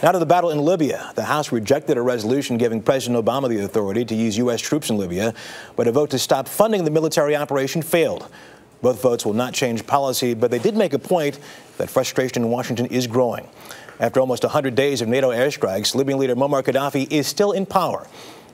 Now to the battle in Libya. The House rejected a resolution giving President Obama the authority to use U.S. troops in Libya, but a vote to stop funding the military operation failed. Both votes will not change policy, but they did make a point that frustration in Washington is growing. After almost 100 days of NATO airstrikes, Libyan leader Muammar Gaddafi is still in power.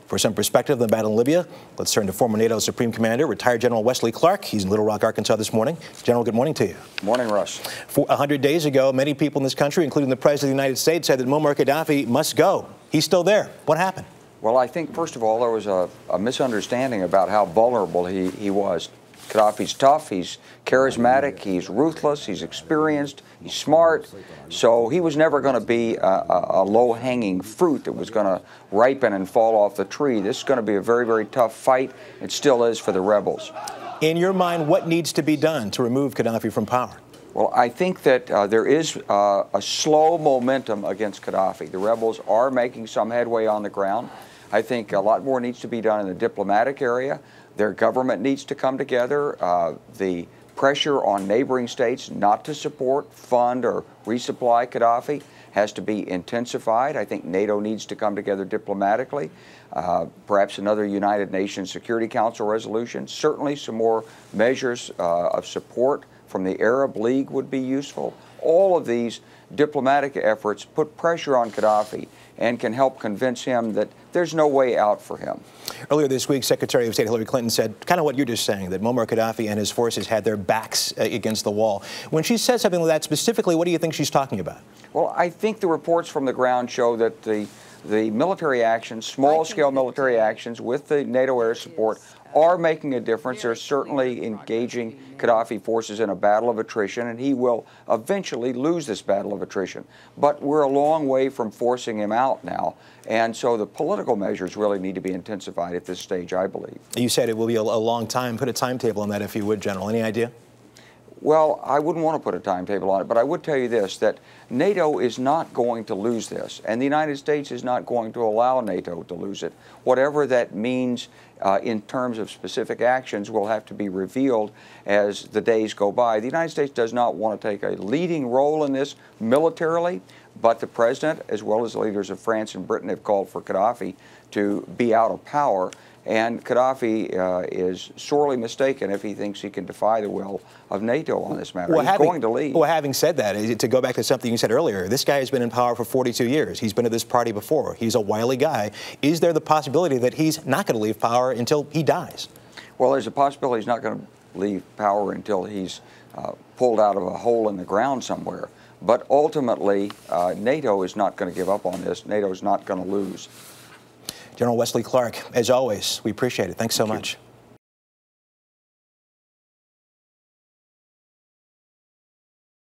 For some perspective on the battle in Libya, let's turn to former NATO Supreme Commander, retired General Wesley Clark. He's in Little Rock, Arkansas this morning. General, good morning to you. Morning, Russ. 100 days ago, many people in this country, including the President of the United States, said that Muammar Gaddafi must go. He's still there. What happened? Well, I think, first of all, there was a misunderstanding about how vulnerable he was. Gaddafi's tough, he's charismatic, he's ruthless, he's experienced, he's smart. So he was never going to be a low-hanging fruit that was going to ripen and fall off the tree. This is going to be a very, very tough fight. It still is for the rebels. In your mind, what needs to be done to remove Gaddafi from power? Well, I think that there is a slow momentum against Gaddafi. The rebels are making some headway on the ground. I think a lot more needs to be done in the diplomatic area. Their government needs to come together. The pressure on neighboring states not to support, fund, or resupply Gaddafi has to be intensified. I think NATO needs to come together diplomatically. Perhaps another United Nations Security Council resolution. Certainly some more measures of support from the Arab League would be useful. All of these diplomatic efforts put pressure on Gaddafi and can help convince him that there's no way out for him. Earlier this week, Secretary of State Hillary Clinton said kind of what you're just saying, that Muammar Gaddafi and his forces had their backs against the wall. When she says something like that specifically, what do you think she's talking about? Well, I think the reports from the ground show that the military actions, small-scale military actions with the NATO air support are making a difference. They're certainly engaging Gaddafi forces in a battle of attrition, and he will eventually lose this battle of attrition. But we're a long way from forcing him out now, and so the political measures really need to be intensified at this stage, I believe. You said it will be a long time. Put a timetable on that, if you would, General. Any idea? Well, I wouldn't want to put a timetable on it, but I would tell you this, that NATO is not going to lose this, and the United States is not going to allow NATO to lose it. Whatever that means in terms of specific actions will have to be revealed as the days go by. The United States does not want to take a leading role in this militarily, but the President, as well as the leaders of France and Britain, have called for Gaddafi to be out of power. And Gaddafi is sorely mistaken if he thinks he can defy the will of NATO on this matter. He's going to leave. Well, having said that, to go back to something you said earlier, this guy has been in power for 42 years. He's been at this party before. He's a wily guy. Is there the possibility that he's not going to leave power until he dies? Well, there's a possibility he's not going to leave power until he's pulled out of a hole in the ground somewhere. But ultimately, NATO is not going to give up on this. NATO is not going to lose. General Wesley Clark, as always, we appreciate it. Thanks so much.